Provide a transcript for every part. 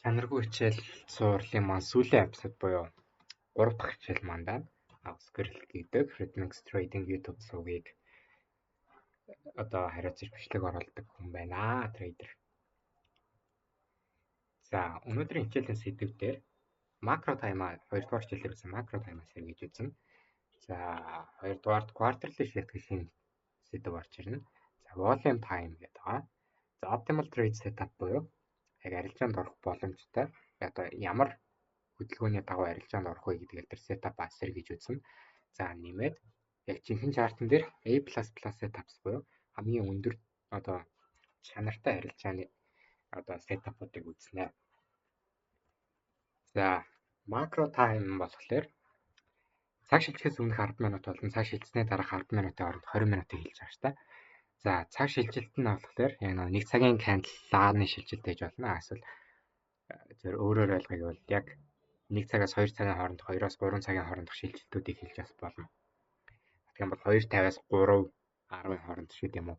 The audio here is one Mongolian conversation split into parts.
Чанаргүй хичээл суурлын маань сүүлийн эпизод буюу 3 дахь хичээл маань байна. Squirrel гэдэг Rhythmics Trading YouTube сувгийг хариуцаж бичлэг оруулдаг хүн байна. Трейдер. За, өнөөдрийн хичээлийн сэдэв дээр макро таймаа 2 дугаар хичээлээр үзсэн макро таймаас хэрэгжиж үзэн. За, 2 дугаарт quarterly shift гэх шинэ сэдэв орж ирнэ. За, volume time гэдэг байгаа. За, optimal trade setup буюу яг арилжаанд орох боломжтой ямар хөдөлгөөний дагуу арилжаанд орох вэ гэдгээр тэр setup хэрэгжиж үзсэн. За, нэмээд яг жинхэнэ чартан дээр A++ setups буюу хамгийн өндөр чанартай арилжааны setup-уудыг үзнэ. За, macro time болохоор цаг шилжихээс өмнөх 10 минут болон цаг шилжсэний дараах 10 минутын хооронд 20 минутыг хэлж байгаа шүү дээ. За, цаг шилжилт нь болохоор яг нэг цагийн candle-ны шилжилт гэж болно. Эсвэл зөв өөрөөр ойлгохыг бол яг 1 цагаас 2 цагийн хооронд 2-оос 3 цагийн хоорондох шилжилтүүдийг хэлж бас болно. Тэгэх юм бол 2:50-аас 3:10-ын хооронд ч гэдэм үү.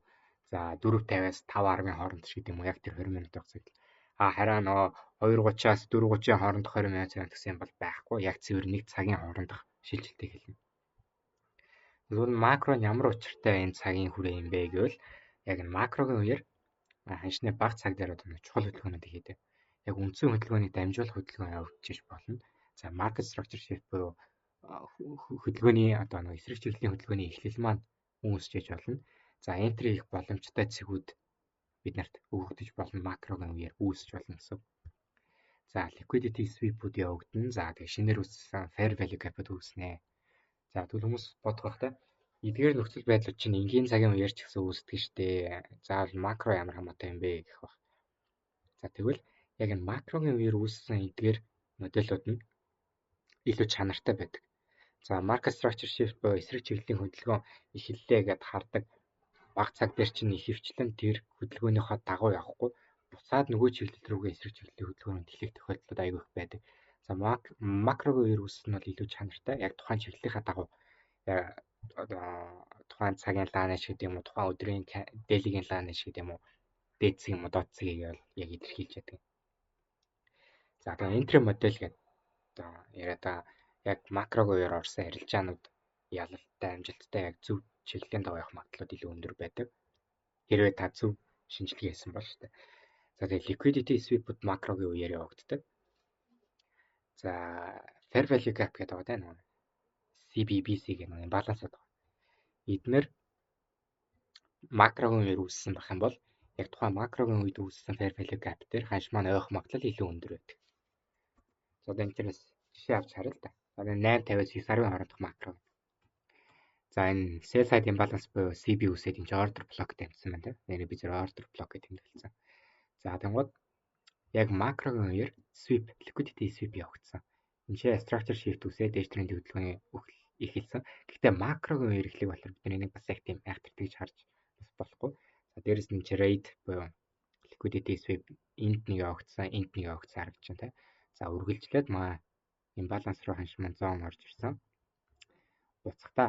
За 4:50-аас 5:10-ын хооронд ч гэдэм үү. Яг тэр 20 минут цаг. Хараа нөгөө 2:30-аас 4:30-ын хоорондох 20 минут цаг гэсэн юм бол байхгүй. Яг цэвэр 1 цагийн хоорондох шилжилтийг хэлнэ. Тэгвэл макро нь ямар учиртай энэ цагийн хүрээ юм бэ гэвэл яг макрогийн үеэр ханшны бага цаг дээр чухал хөдөлгөөнүүд хийдэг. Яг үндсэн хөдөлгөөнийг дамжуулах хөдөлгөөн явуулчих болно. За market structure shift буюу хөдөлгөөний эсрэг чиглэлийн хөдөлгөөний эхлэл маань үүсчиж болно. За entry хийх боломжтой цэгүүд биднэрт өгөгдөж болно макрогийн үеэр үүсч болно гэсэн. За liquidity sweep-үүд явагдана. За тэгээ шинээр үүссэн fair value gap-д үүснэ. За тэгвэл хүмүүс бодох хэрэгтэй. Эдгээр нөхцөл байдлууд чинь энгийн цагийн үеэр ч гэсэн үүсдэг штэ. За макро ямар хамаатай юм бэ гэх баг. За тэгвэл яг энэ макрогийн үеэр үүссэн эдгээр модулууд нь илүү чанартай байдаг. За market structure shift буюу эсрэг чиглэлийн хөдөлгөөн эхэллээ гэд хардаг. Бага цаг дээр чинь ихэвчлэн тэр хөдөлгөөнийхөө дагуу явахгүй буцаад нөгөө чиглэл рүүгээ эсрэг чиглэлийн хөдөлгөөнд эхлэх тохиолдлууд аягүй их байдаг. За макрогийн үеэр үүссэн нь бол илүү чанартай. Яг тухайн чиглэлийнхаа дагуу тухайн цагийн лааны шиг гэдэг юм уу, тухайн өдрийн дээлигийн лааны шиг гэдэг юм уу, дээд цаг юм уу, доод цагийг яг илэрхийлж яддаг. За тэгээ entry модель гэдэг яриад яг макрогийн үеэр орсон арилжаанууд ялалтай, амжилттай яг зөв чиглэлийн дагуу явах магадлалууд илүү өндөр байдаг. Хэрвээ та зөв шинжилгээ хийсэн бол шүү дээ. За тэгээ liquidity sweep-ууд макрогийн үеэр явагддаг. За fair value gap гэдэг байгаа тийм. CBBC гэх нэг балансууд байна. Эднэр макрогийн үеэр үүссэн байх юм бол яг тухайн макрогийн үед үүссэн fair value gap дээр ханш маань ойх магадлал илүү өндөр байдаг. За энэ тэрнээс жишээ авч харъя л да. 8:50-аас 9:10 хоорондох макро. За энэ sell side imbalance буюу CB үсээд энэ order block тавьсан байна тийм. Нэрээ би зөв order block гэж тэмдэглэсэн. За тэгвэл яг макрогийн үеэр sweep, liquidity sweep явагдсан. Энэ structure shift үсээд дэж тренд хөдөлгөөний эхэлсэн. Гэхдээ макрогийн үеэр эхлэх болохоор бид нэг бас яг тийм айхтар гэж харж бас болохгүй. За дээрэс нь trade буюу liquidity sweep энд нэг явагдсан, энд нэг явагдсан харагдаж байна тийм. За үргэлжлээд имбаланс руу ханш маань зон орж ирсэн. Буцахтаа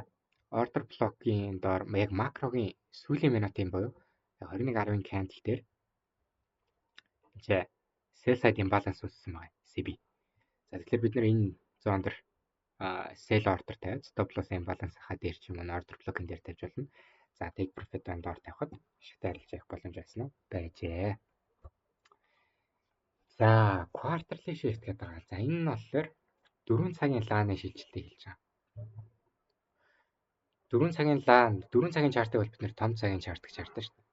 order block-ийн доор яг макрогийн сүүлийн минутын буюу 21:10-ын candle дээр sell side imbalance үүссэн байна. CB. За тэгэхээр бид нар энэ зон дээр sell order тавиад stop loss imbalance-ийнхаа дээр ч юм уу order block-ын дээр тавьж болно. За take profit-ын доор тавихад ашигтай арилж явах боломж байжээ. За quarterly shift гэдэг байгаа. За энэ нь болохоор 4 цагийн лааны шилжилтийг хэлж байгаа. 4 цагийн лаан, 4 цагийн чартыг бол бид нэр том цагийн чарт гэж хардаг шүү дээ.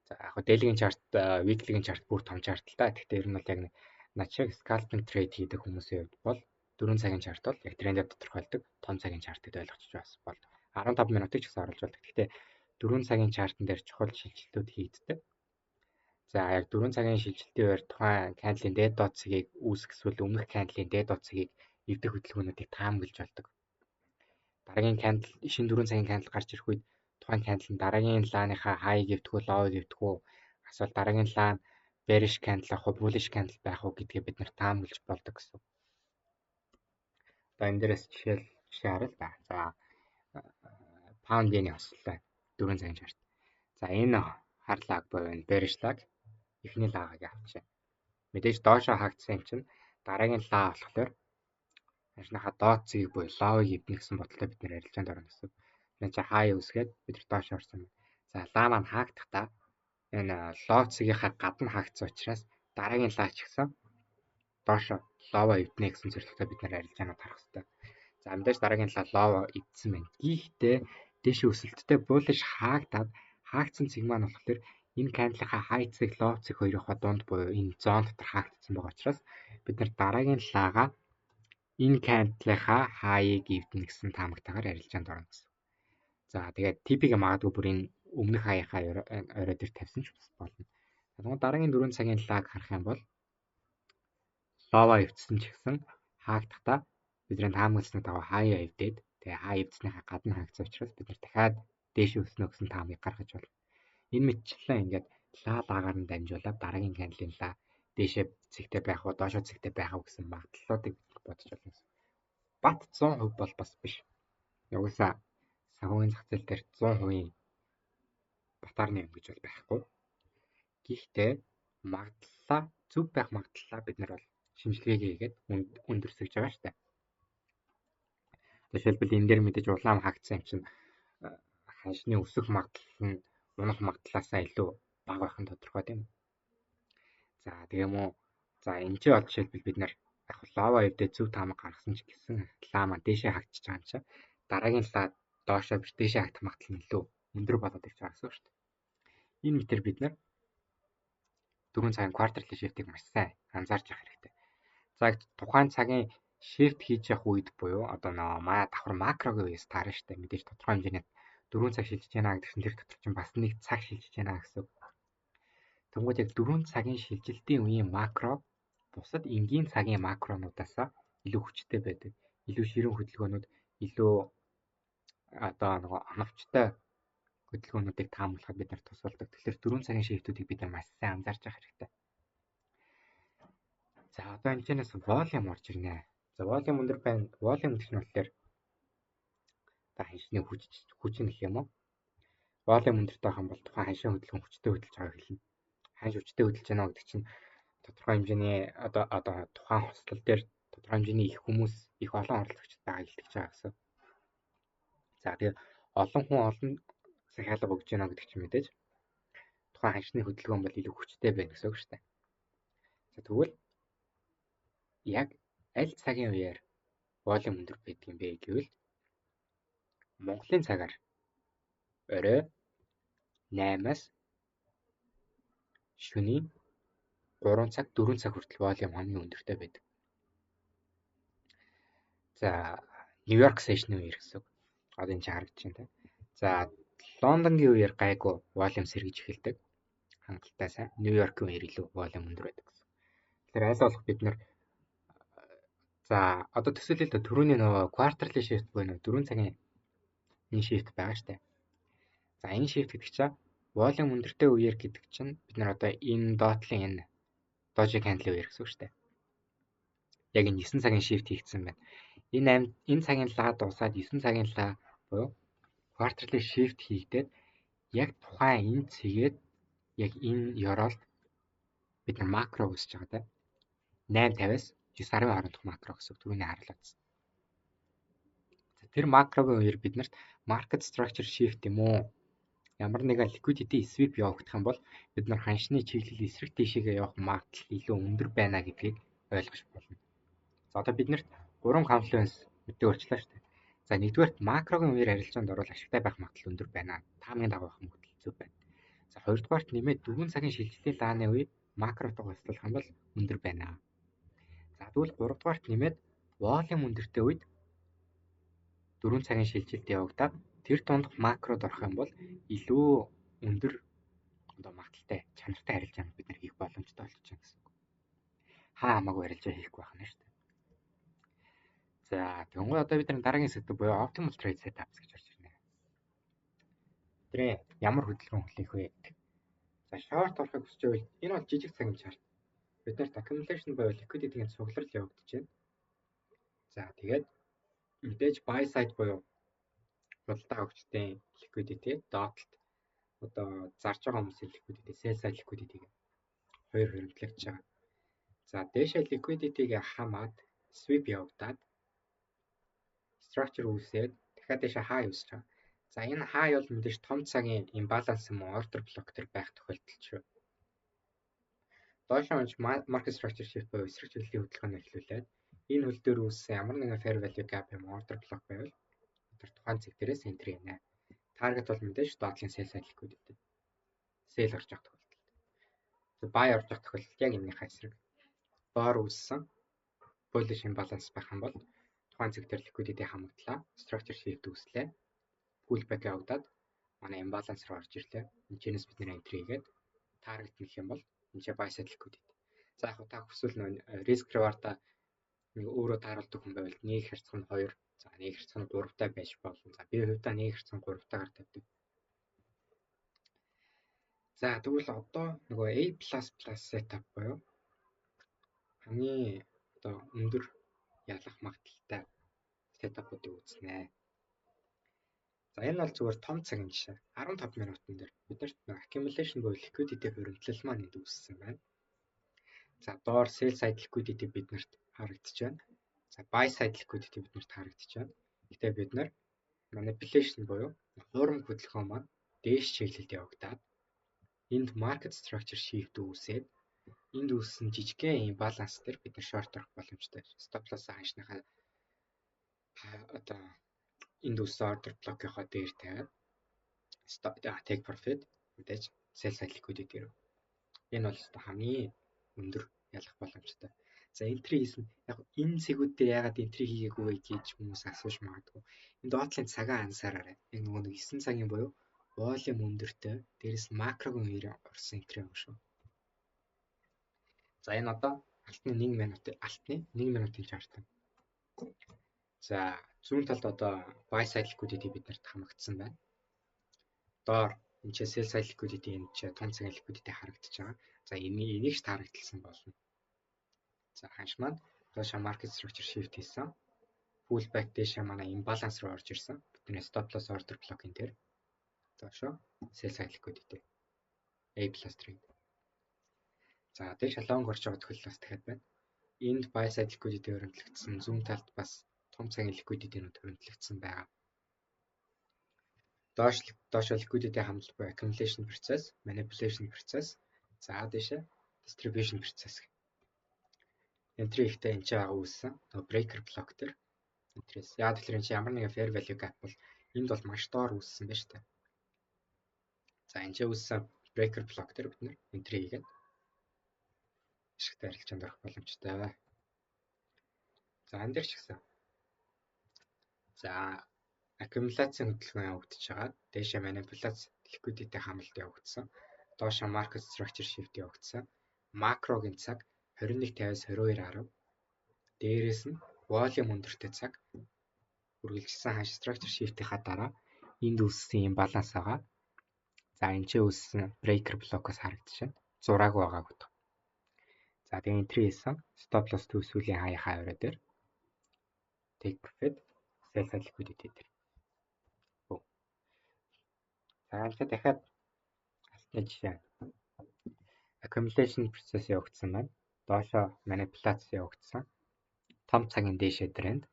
За яг дээлигийн чарт, weekly-гийн чарт бүр том чарт л да. Гэхдээ ер нь бол яг над шиг scalping trade хийдэг хүмүүсийн хувьд бол 4 цагийн чарт бол яг трендээ тодорхойлдог том цагийн чартыг ойлгочих бас бол 15 минутыг ч гэсэн оруулж болдог. Гэхдээ 4 цагийн чартан дээр чухал шилжилтүүд хийгддэг. За яг 4 цагийн шилжилтийн үеэр тухайн candle-ийн дээд доод цагийг үүсгэсвэл өмнөх candle-ийн дээд доод цагийг эвдэх хөдөлгөөнүүдийг таамаглаж болдог. Дараагийн candle, шинэ 4 цагийн candle гарч ирэх үед тухайн candle нь дараагийн лааныхаа high-ыг эвдэх үү, low-ыг эвдэх үү, эсвэл дараагийн лаан bearish candle ах уу, bullish candle байх уу гэдгээ бид нэр таамаглаж болдог гэсэн. Одоо энэ дээрээс жишээ харъя л да. За pound yen-ийн хослолтой 4 цагийн чарт. За энэ хар лаг буюу энэ bearish lag эхний лагыг авчаа. Мэдээж доошоо хаагдсан юм чинь дараагийн лаа болохоор ажныхаа доод цэгийг буюу лавыг эвднэ гэсэн бодолтой бид нэр арилжаанд орно гэсэн. Энэ чи хаяа үсгээд бид нар доош орсон. За лаа маань хаагдахдаа энэ лог цэгийнхаа гадна хаагдсан учраас дараагийн лаа ч гэсэн доош лава эвднэ гэсэн зорилготой бид нар арилжаанууд харах хэрэгтэй. За мэдээж дараагийн лаа лава эвдсэн байна. Гэхдээ дэше өсөлттэй буулж хаагдаад хаагдсан цэг маань болохоор энэ каналынхаа хай цэг, лов цэг хоёрынхаа дунд буюу энэ зон дотор хаагдсан байгаа учраас бид нар дараагийн лаагаа энэ каналынхаа хаяыг эвднэ гэсэн таамагтайгаар арилжаанд орно гэсэн. За тэгээд типийг магадгүй бүр энэ өмнөх хаяхаа орой дээр тавьсан ч болно. Тэгвэл дараагийн 4 цагийн лаг харах юм бол лава эвдсэн ч гэсэн хаагдахдаа бидний таамагласны дагуу хаяа эвдээд тэгээ хаа эвдснийхаа гадна хаагдсан учраас бид нар дахиад дээш өснө гэсэн таамыг гаргаж болно. Энэ мэтчлэн ингээд лагаар нь дамжуулаад дараагийн каналын лаа дээшээ цэгтэй байх уу, доошоо цэгтэй байх уу гэсэн магадлалуудыг бодож болно. Бат 100% бол бас биш. Угсаа санхүүгийн зах зээл дээр 100% батарны юм гэж бол байхгүй. Гэхдээ магадлалаа зөв байх магадлалаа бид нар бол шинжилгээгээ хийгээд өндөрсөж байгаа шүү дээ. Жишээлбэл энэ дээр мэдээж улаан хаагдсан юм чинь ханшны өсөх магадлал нь унах магадлалаасаа илүү бага байх нь тодорхой тийм үү. За тийм үү. За энэ ч бол жишээлбэл бид нар яг лава эвдээ зөв таамаг гаргасан ч гэсэн лаа маань дээшээ хаагчих байгаа юм чинь дараагийн лаа доошоо биш дээшээ хаагдах магадлал нь илүү өндөр болоод ирж байгаа гэсэн үг шүү дээ. Энэ мэтэр бид нар 4 цагийн квартерлын шифтийг маш сайн анзаарч явах хэрэгтэй. За тухайн цагийн шифт хийж явах үед буюу одоо маа давхар макрогийн үеэс таарна шүү дээ. Мэдээж тодорхой хэмжээний 4 цаг шилжиж байна гэдэг чинь тэр дотор чинь бас нэг цаг шилжиж байна гэсэн үг. Тэгвэл яг 4 цагийн шилжилтийн үеийн макро бусад энгийн цагийн макронуудаас илүү хүчтэй байдаг. Илүү ширүүн хөдөлгөөнүүд, илүү одоо оновчтой хөдөлгөөнүүдийг таамаглахад бид нар тусалдаг. Тэгэхээр 4 цагийн шифтүүдийг бид нар маш сайн анзаарч явах хэрэгтэй. За одоо энэчнээс волюм орж ирнэ. За волюм өндөр байна. Волюм гэх нь болохоор та ханшны хүч гэх юм уу? Волюм өндөртэй байх юм бол тухайн ханшийн хөдөлгөөн хүчтэй хөдөлж байгааг хэлнэ. Ханш хүчтэй хөдөлж байна гэдэг чинь тодорхой хэмжээний одоо тухайн хослол дээр тодорхой хэмжээний их хүмүүс, их олон оролцогчд байгааг илтгэж байгаа гэсэн. За тэгээ олон хүн олон захиалга өгж байна гэдэг чинь мэдээж тухайн ханшны хөдөлгөөн бол илүү хүчтэй байна гэсэн үг шүү дээ. За тэгвэл яг аль цагийн үеэр волюм өндөр байдаг юм бэ гэвэл Монголын цагаар орой 8-аас шөнийн 3 цаг 4 цаг хүртэл волюм хамгийн өндөртэй байдаг. За Нью-Йорк сешны үеэр гэсэн. Одоо энэ ч харагдаж байна. За Лондонгийн үеэр гайгүй волюм сэргэж эхэлдэг. Хангалттай сайн. Нью-Йоркийн үеэр илүү волюм өндөр байдаг гэсэн. Тэгэхээр аль болох бид нар за одоо төсөөлөл түрүүний нөгөө квартерлын шифт буюу 4 цагийн энэ шифт байгаа штэ. За энэ шифт гэдэг чинь волюм өндөртэй үеэр гэдэг чинь бид нар одоо энэ доотлын энэ дожи хандлын үеэр гэсэн үг штэ. Яг энэ 9 цагийн шифт хийгдсэн байна. Энэ цагийн лаа дуусаад 9 цагийн лаа буюу квартерлын шифт хийгдээд яг тухайн энэ цэгээд яг энэ ёроолд бид нар макро үүсэж байгаа да. 8:50-аас 9:10 хоорондох макро гэсэн түрүүний харлаадсан. За тэр макрогийн үеэр биднэрт market structure shift юм уу? Ямар нэгэн liquidity sweep явагдах юм бол бид нар ханшны чиглэл эсрэг тийшээгээ явах магадлал илүү өндөр байна гэдгийг ойлгож болно. За одоо биднэрт 3 confluence мэдээ өрчлөө шүү дээ. За нэгдүгээрт макрогийн үеэр арилжаанд орвол ашигтай байх магадлал өндөр байна. Таамгийн дагуу авах магадлал зөв байна. За хоёрдугаарт нэмээд 4 цагийн шилжилтийн лааны үе макротойгоо хослуулах юм бол өндөр байна. За тэгвэл 3 дугаарт нэмээд волюм өндөртэй үед 4 цагийн шилжилт явагдаад тэр дунд макрод орох юм бол илүү өндөр одоо магадaltaй чанартай арилжаанд бид нар хийх боломжтой болж байна гэсэн үг. Хаа хамаагүй арилжаа хийх байх нь шүү дээ. За тэгвэл одоо бид нар дараагийн сэдв буюу optimal trade setups гэж орж ирнэ. Тэрэ ямар хөдөлгөөн хүлээх вэ гэдэг. За short орохыг хүсч байвал энэ бол жижиг цагийн чарт. Бид нарт accumulation буюу liquidity-ийн цугларал явагдаж байна. За тэгээд мэдээж buy side буюу худалдаа авагчдын liquidity, dotалт одоо зарж байгаа хүмүүсийн liquidity, sell side liquidity гэх хоёр хөрөнгөлөгдөж байгаа. За дээшээ liquidity-г хамаад sweep явагдаад structure үүсээд дахиад дээшээ high үүсэж байгаа. За энэ high бол мэдээж том цагийн imbalance юм уу order block төр байх тохиолдол шүү. Доош унж market structure shift буюу эсрэг чиглэлийн хөдөлгөөнд эхлүүлээд энэ хөл дээр үүссэн ямар нэгэн fair value gap юм order block байвал тэр тухайн цэг дээрээс entry хийнэ. Target бол мэдээж доотлын sell side liquidity. Sell орж явах тохиолдолд. За buy орж явах тохиолдолд яг энэнийхээ эсрэг доор үүссэн bullish imbalance байх юм бол тухайн цэг дээр liquidity хамагдлаа, structure shift үүслээ, pullback явагдаад манай imbalance руу орж ирлээ. Энэчнээс бид нэр entry хийгээд target нэх юм бол энэ buy side liquidity. За яг та хүсвэл risk reward-а нэг өөрөө тааруулдаг хүн байвал нэг хэрцэг нь 2, за нэг хэрцэг нь 3 таа байж болно. За би хувьдаа нэг хэрцэг нь 3 таагаар тавьдаг. За тэгвэл одоо нөгөө A++ setup буюу хамгийн одоо өндөр ялах магадaltaй setup-уудыг үзнэ. За энэ бол зүгээр том цагийн жишээ. 15 минутын дээр биднэрт accumulation буюу liquidity хуримтлал маань энд үүссэн байна. За доор sell side liquidity биднэрт харагдаж байна. За buy side liquidity биднэрт харагдаж байна. Гэтэ бид нар manipulation буюу хуурамч хөдөлгөөн маань дээш чиглэлд явагдаад энд market structure shift үүсээд энд үүссэн жижигхэн imbalance дээр бид нар short орох боломжтой. Stop loss ханшныхаа одоо энд үүссэн order block-ийнхоо дээр тавиад take profit мэдээж sell side liquidity рүү. Энэ бол хамгийн өндөр ялах боломжтой. За entry хийсэн яг энэ цэгүүд дээр яагаад entry хийгээгүй вэ гэж хүмүүс асууж магадгүй. Энд доотлын цагаа ансаараарай. Яг нөгөө нэг 9 цагийн буюу volume өндөртэй дээрэс нь макрогийн үеэр орсон entry юм шүү. За энэ одоо алтны 1 минутын чарт. За зүүн талд одоо buy side liquidity биднэрт хамагдсан байна. Доор энэ sell side liquidity энэ том цагийн liquidity харагдаж байгаа. За энийг ч тарагдсан болно. За ханш маань доошо market structure shift хийсэн. Pullback дэшээ манай imbalance руу орж ирсэн. Бидний stop loss order block-ын дээр доошо sell side liquidity A+ trade. За дээш long орж байгаа тохиол бас дахиад байна. Энд buy side liquidity хөрөнгөлөгдсөн, зүүн талд бас том цагийн liquidity-нууд хөрөнгөлөгдсөн байгаа. Доош liquidity хамлал буюу accumulation process, manipulation process, за дээшээ distribution process. Entry ихтэй энэ чинь үүссэн. Нөгөө breaker block төр энтрээс. Яг тэгэхээр энэ чинь ямар нэгэн fair value gap бол энд бол маш доор үүссэн байна шүү дээ. За энэ чинь үүссэн breaker block төр бид нэр entry хийгээд ашигтай арилжаанд орох боломжтой. За энэ дээр ч гэсэн. За accumulation хөдөлгөөн явагдаж байгаа. Дээшээ manipulation liquidity хамлалт явагдсан. Доошо market structure shift явагдсан. Макрогийн цаг 21:50-аас 22:10. Дээрээс нь volume өндөртэй цаг үргэлжилсэн ханш structure shift-ийнхаа дараа энд үүссэн имбаланс байгаа. За энэ ч үүссэн breaker block-оос харагдаж байна. Зураагүй байгааг утга. За тэгээ entry хийсэн. Stop loss төсвөлийн хаяхаа өрөө дээр take profit sell side liquidity дээр. За энэ дахиад алтны жишээ. Accumulation process явагдсан байна. Доошо manipulation явагдсан. Том цагийн дээшээ тренд.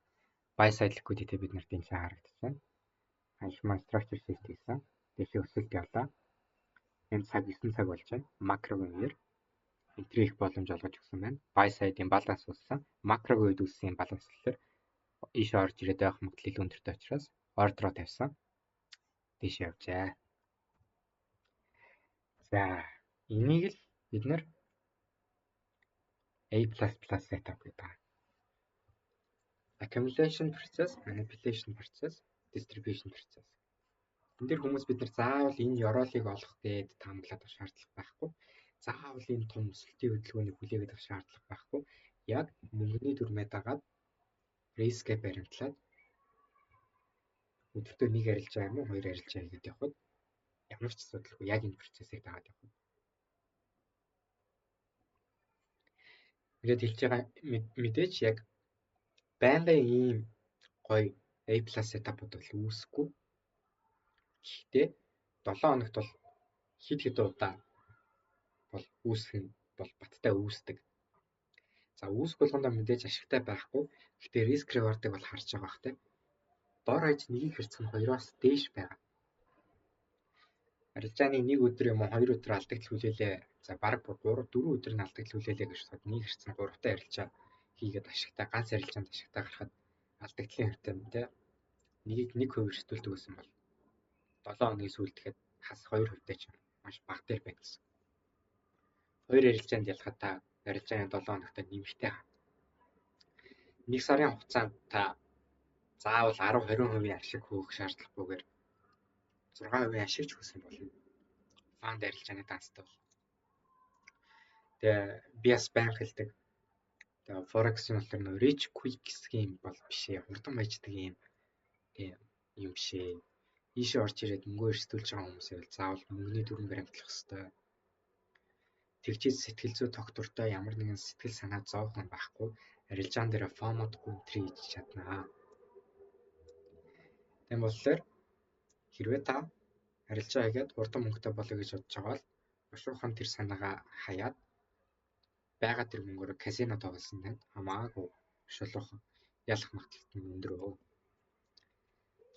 Buy side liquidity бид нарт энэ харагдаж байна. Ханш маань structure shift хийсэн. Дээшээ өсөлт явлаа. Энэ цаг 9 цаг болж байна. Макрогийн үеэр entry их боломж олгож өгсөн байна. Buy side imbalance үүссэн. Макрогийн үед үүссэн imbalance гэхээр иш орж ирээд байх магадлал илүү өндөртэй учраас ордероо тавьсан. Дээшээ явжээ. За энийг л бид нэр A++ setup гэдэг. Accumulation process, manipulation process, distribution process. Энд дээр хүмүүс бид нар заавал энэ ёроолыг олох гээд таамаглаад авах шаардлага байхгүй. Заавал энэ том өсөлтийн хөдөлгөөнийг хүлээгээд авах шаардлага байхгүй. Яг мөнгөний дүрмээ дагаад рискээ баримтлаад өдөртөө нэг арилжаа юм уу, хоёр арилжаа хийгээд явхад ямар ч асуудалгүй яг энэ процессыг дагаад явах. Ингээд хэлж байгаа мэдээж яг байнгын ийм гоё A+ setup-ууд бол үүсэхгүй. Гэхдээ 7 хоногт бол хэд удаа бол үүсэх нь бол баттай үүсдэг. За үүсэх болгондоо мэдээж ашигтай байхгүй. Гэхдээ риск reward-ыг бол харж байгаа бах те. Дор хаяж нэгийг хэрцэх нь 2-оос дээш байгаа. Арилжааны 1 өдөр юм уу 2 өдөр алдагдал хүлээлээ. За баг 3 4 өдөр нь алдагдал хүлээлээ гэж бодоход нэг хэрцэн 3 та арилжаа хийгээд ашигтай ганц арилжаанд ашигтай гарахад алдагдлын хэвтэй юм те. Нэгийг 1% шүтүүлдэг байсан бол 7 хоногийн сүүлд тэгэхэд хас 2%-тай ч маш бага дээр байна гэсэн. 2 арилжаанд ялахад та арилжааны 7 хоногтой нэмэлттэй. 1 сарын хугацаанд та заавал 10-20% ашиг хөөх шаардлагагүйгээр 6% ашигч хүсэх юм болно. Фанд арилжааны данцтай бол. Тэгээ би бас байнга хэлдэг. Тэгээ Forex юм бол rich quick scheme бол биш ээ. Хурдан баяждаг юм биш ээ. Ийшээ орж ирээд мөнгөө эрсдүүлж байгаа хүмүүсээ бол заавал мөнгөний дүрэн баримтлах хэрэгтэй. Тэгжиж сэтгэл зүй тогтвортой ямар нэгэн сэтгэл санаа зовхон байхгүй арилжаан дээр FOMO-д гүнтри хийж чаднаа. Тийм болохоор хэрвээ та арилжаа хийгээд хурдан мөнгөтэй болоё гэж бодож байгаа бол бушуухан тэр санаагаа хаяад байгаа тэр мөнгөөр казино тоглосон танд хамаагүй шулуухан ялах магадлал нь өндөр өө.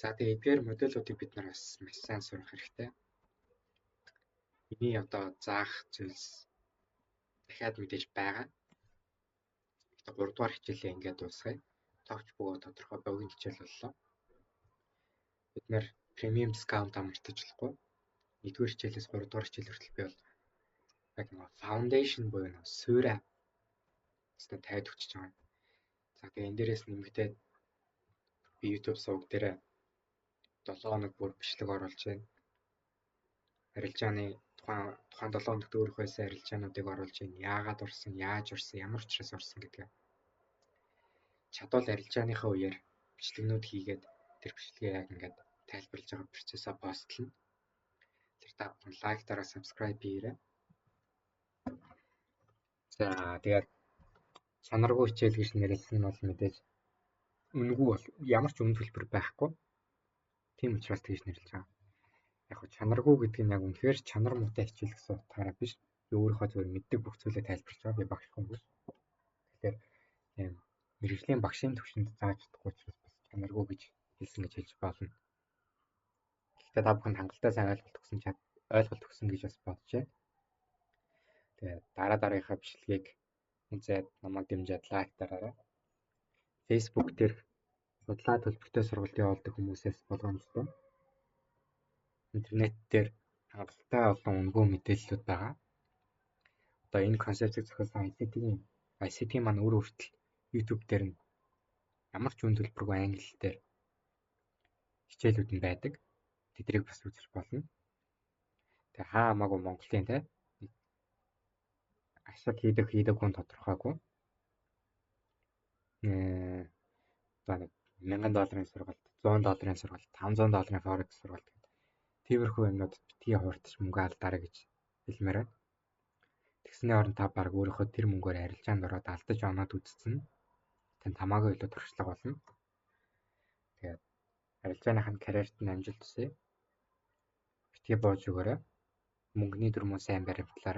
За тэгээ эдгээр модулуудыг бид нар бас маш сайн сурах хэрэгтэй. Миний одоо заах зүйлс дахиад мэдээж байгаа. Гэхдээ 3 дугаар хичээлээ ингээд дуусгая. Товч бөгөөд тодорхой богино хичээл боллоо. Бид нар премиум дискаунт амартаж болохгүй. 1-р хичээлээс 3 дугаар хичээл хүртэл би бол яг нэг foundation буюу нэг суурь хэвээр тавьд өгч байгаа. За тэгээ энэ дээрээс нэмэгдээд би YouTube суваг дээр 7 хоног бүр бичлэг оруулж байна. Арилжааны тухайн 7 хоногт өөрөх байсан арилжаануудыг оруулж байна. Яагаад орсон, яаж орсон, ямар учраас орсон гэдгээ. Чадвал арилжааныхаа үеэр бичлэгнүүд хийгээд тэр бичлэгээ яг ингээд тайлбарлаж байгаа процессоо постлно. Тэр та бүхэн лайк дараа subscribe хийгээрэй. За тэгээд чанаргүй хичээл гэж нэрлсэн нь бол мэдээж үнэгүй бол ямар ч үн төлбөр байхгүй. Тийм учраас тэгж нэрлэж байгаа. Яг нь чанаргүй гэдэг нь яг үнэхээр чанар муутай хичээл гэсэн утгаараа биш. Би өөрийнхөө зөвөр мэддэг бүх зүйлээ тайлбарлаж байгаа. Би багш хүн биш. Тэгэхээр мэрэгжлийн багшийн төвшөнд зааж чадахгүй учраас бас чанаргүй гэж хэлсэн гэж хэлж болно. Гэхдээ та бүхэнд хангалттай сайн ойлголт өгсөн гэж бас бодож байна. Тэгээд дараагийнхаа бичлэгийг үзээд намайг дэмжиж лайк дараарай. Facebook дээр судлаа төлбөртэй сургалт явуулдаг хүмүүсээс болгоомжтой. Интернет дээр хангалттай олон үнэгүй мэдээллүүд байгаа. Одоо энэ концептыг зохиосон ICT маань өөр хүртэл YouTube дээр нь ямар ч үн төлбөргүй англи дээр хичээлүүд нь байдаг. Тэдрийг бас үзэж болно. Тэгээ хамаагүй Монголын ашиг хийдэг хүн тодорхойгүй. Одоо нэг $1000 сургалт, $100 сургалт, $500 Forex сургалт гэдэг. Тиймэрхүү юмнуудад битгий хууртаж мөнгө алдаарай гэж хэлмээр байна. Тэгсний оронд та баг өөрийнхөө тэр мөнгөөр арилжаанд ороод алдаж оноод үзсэн. Танд хамаагүй илүү туршлага болно. Тэгээд арилжааныханд карьерт нь амжилт хүсье. Битгий бууж өгөөрэй. Мөнгөний дүрмөө сайн баримтлаарай.